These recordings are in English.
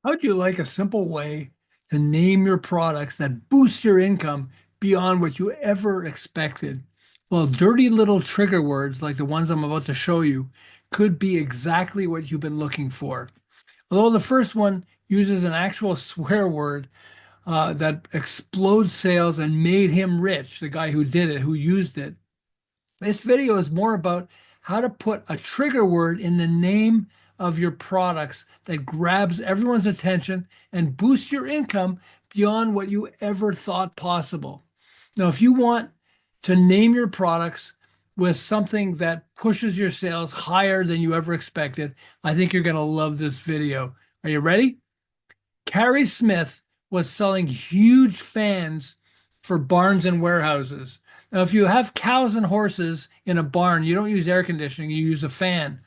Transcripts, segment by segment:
How'd you like a simple way to name your products that boost your income beyond what you ever expected? Well, dirty little trigger words like the ones I'm about to show you could be exactly what you've been looking for. Although the first one uses an actual swear word that explodes sales and made him rich, the guy who did it, who used it. This video is more about how to put a trigger word in the name of your products that grabs everyone's attention and boosts your income beyond what you ever thought possible. Now, if you want to name your products with something that pushes your sales higher than you ever expected, I think you're going to love this video. Are you ready? Carey Smith was selling huge fans for barns and warehouses. Now, if you have cows and horses in a barn, you don't use air conditioning, you use a fan.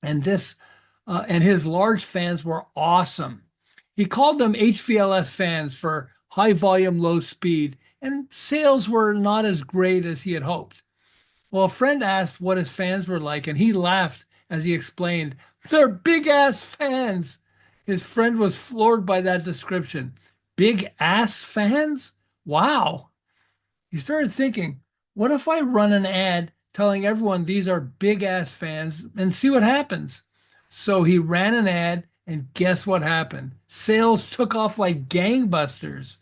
And his large fans were awesome. He called them HVLS fans for high volume, low speed, and sales were not as great as he had hoped. Well, a friend asked what his fans were like, and he laughed as he explained, "They're big ass fans." His friend was floored by that description. Big ass fans? Wow. He started thinking, what if I run an ad telling everyone these are big ass fans and see what happens? So he ran an ad, and guess what happened? Sales took off like gangbusters.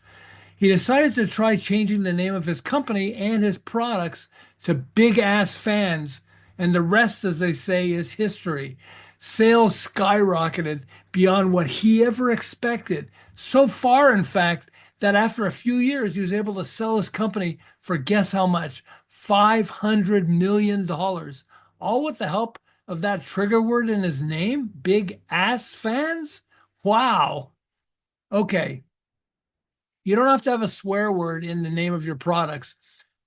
He decided to try changing the name of his company and his products to Big Ass Fans, and the rest, as they say, is history. Sales skyrocketed beyond what he ever expected. So far, in fact, that after a few years, he was able to sell his company for guess how much? $500 million. All with the help of that trigger word in his name, Big Ass Fans? Wow. Okay, you don't have to have a swear word in the name of your products,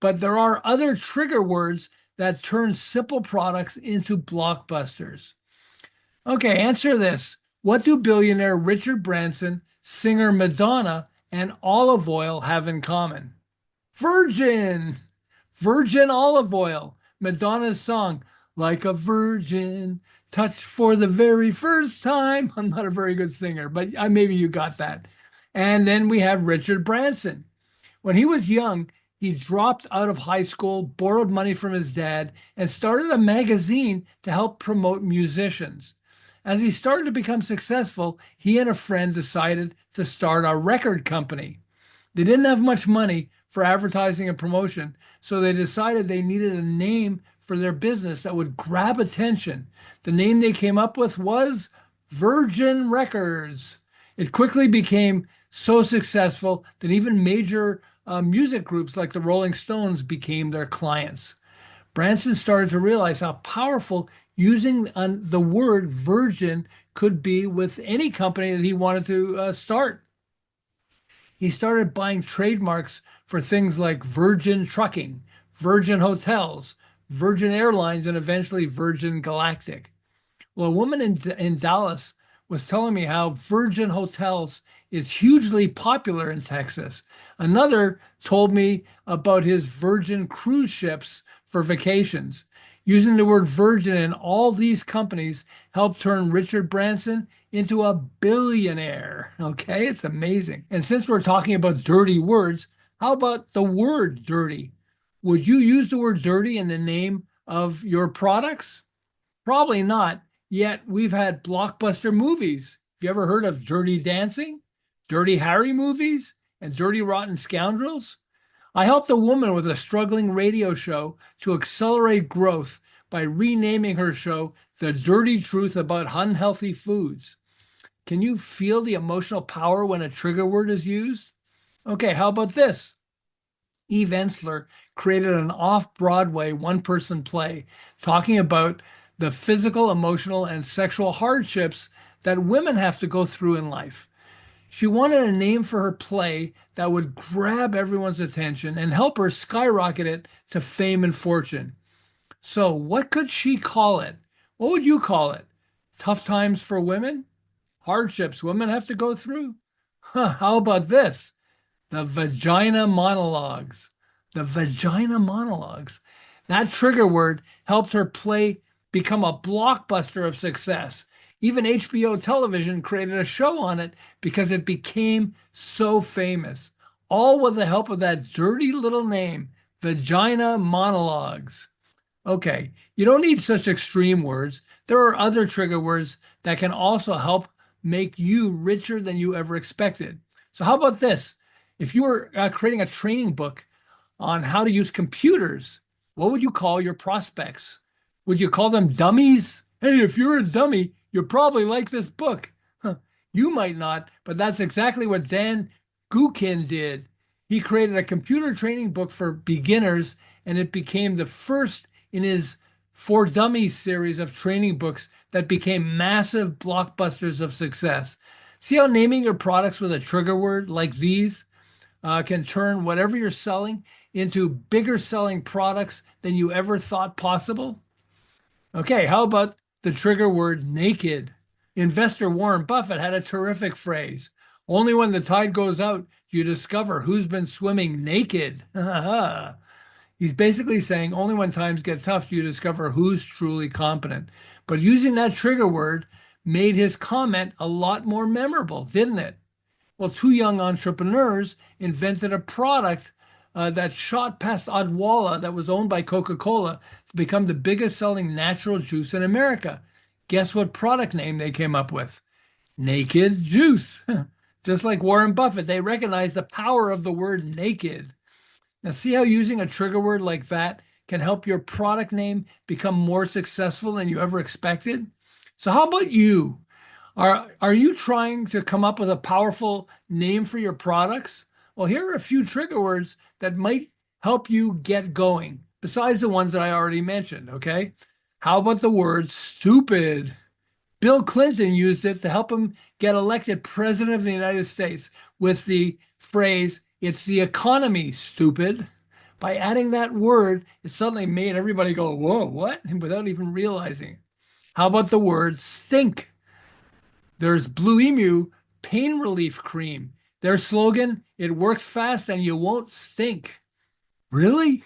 but there are other trigger words that turn simple products into blockbusters. Okay, answer this. What do billionaire Richard Branson, singer Madonna, and olive oil have in common? Virgin! Virgin olive oil. Madonna's song, Like a Virgin, touched for the very first time. I'm not a very good singer, but maybe you got that. And then we have Richard Branson. When he was young, he dropped out of high school, borrowed money from his dad, and started a magazine to help promote musicians. As he started to become successful, he and a friend decided to start a record company. They didn't have much money for advertising and promotion, so they decided they needed a name for their business that would grab attention. The name they came up with was Virgin Records. It quickly became so successful that even major music groups like the Rolling Stones became their clients. Branson started to realize how powerful using the word virgin could be with any company that he wanted to start. He started buying trademarks for things like Virgin Trucking, Virgin Hotels, Virgin Airlines, and eventually Virgin Galactic. Well, a woman in Dallas was telling me how Virgin Hotels is hugely popular in Texas. Another told me about his Virgin cruise ships for vacations. Using the word virgin in all these companies helped turn Richard Branson into a billionaire. Okay, it's amazing. And since we're talking about dirty words, how about the word dirty? Would you use the word dirty in the name of your products? Probably not. Yet we've had blockbuster movies. Have you ever heard of Dirty Dancing, Dirty Harry movies, and Dirty Rotten Scoundrels? I helped a woman with a struggling radio show to accelerate growth by renaming her show The Dirty Truth About Unhealthy Foods. Can you feel the emotional power when a trigger word is used? Okay, how about this? Eve Ensler created an off Broadway one person play talking about the physical, emotional, and sexual hardships that women have to go through in life. She wanted a name for her play that would grab everyone's attention and help her skyrocket it to fame and fortune. So, what could she call it? What would you call it? Tough times for women? Hardships women have to go through? Huh, how about this? The Vagina Monologues. The Vagina Monologues. That trigger word helped her play become a blockbuster of success. Even HBO television created a show on it because it became so famous, all with the help of that dirty little name, Vagina Monologues. Okay, you don't need such extreme words. There are other trigger words that can also help make you richer than you ever expected. So, how about this? If you were creating a training book on how to use computers, what would you call your prospects? Would you call them dummies? Hey, if you're a dummy, you'll probably like this book. Huh. You might not, but that's exactly what Dan Gukin did. He created a computer training book for beginners, and it became the first in his For Dummies series of training books that became massive blockbusters of success. See how naming your products with a trigger word like these can turn whatever you're selling into bigger selling products than you ever thought possible? Okay, how about the trigger word naked? Investor Warren Buffett had a terrific phrase. Only when the tide goes out do you discover who's been swimming naked. He's basically saying only when times get tough do you discover who's truly competent. But using that trigger word made his comment a lot more memorable, didn't it? Well, two young entrepreneurs invented a product that shot past Odwalla that was owned by Coca-Cola to become the biggest selling natural juice in America. Guess what product name they came up with? Naked Juice. Just like Warren Buffett, they recognized the power of the word naked. Now, see how using a trigger word like that can help your product name become more successful than you ever expected? So, how about you? Are you trying to come up with a powerful name for your products? Well, here are a few trigger words that might help you get going, besides the ones that I already mentioned, okay? How about the word stupid? Bill Clinton used it to help him get elected president of the United States with the phrase, "It's the economy, stupid." By adding that word, it suddenly made everybody go, whoa, what? Without even realizing. How about the word stink? There's Blue Emu Pain Relief Cream. Their slogan, "It works fast and you won't stink." Really?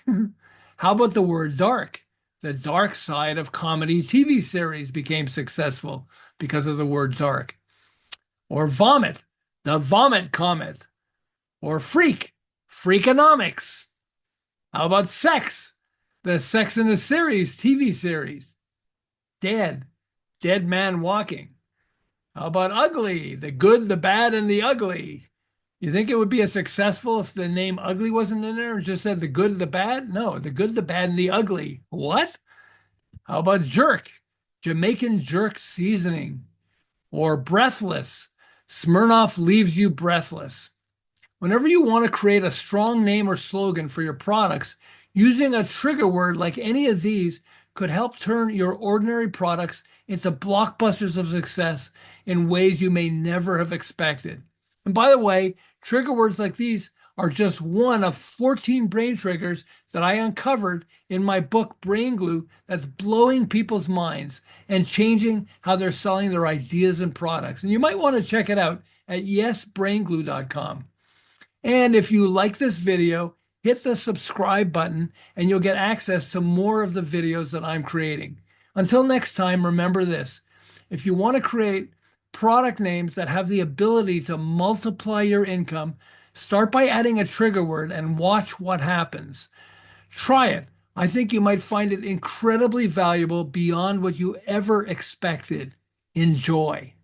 How about the word dark? The dark side of comedy TV series became successful because of the word dark. Or vomit, the vomit comet. Or freak, freakonomics. How about sex? The Sex in the Series TV series. Dead, dead man walking. How about ugly? The good, the bad, and the ugly. You think it would be as successful if the name ugly wasn't in there and just said the good, the bad? No, the good, the bad, and the ugly. What? How about jerk? Jamaican jerk seasoning. Or breathless. Smirnoff leaves you breathless. Whenever you want to create a strong name or slogan for your products, using a trigger word like any of these could help turn your ordinary products into blockbusters of success in ways you may never have expected. And by the way, trigger words like these are just one of 14 brain triggers that I uncovered in my book, Brain Glue, that's blowing people's minds and changing how they're selling their ideas and products. And you might want to check it out at yesbrainglue.com. And if you like this video, hit the subscribe button and you'll get access to more of the videos that I'm creating. Until next time, remember this. If you want to create product names that have the ability to multiply your income, start by adding a trigger word and watch what happens. Try it. I think you might find it incredibly valuable beyond what you ever expected. Enjoy.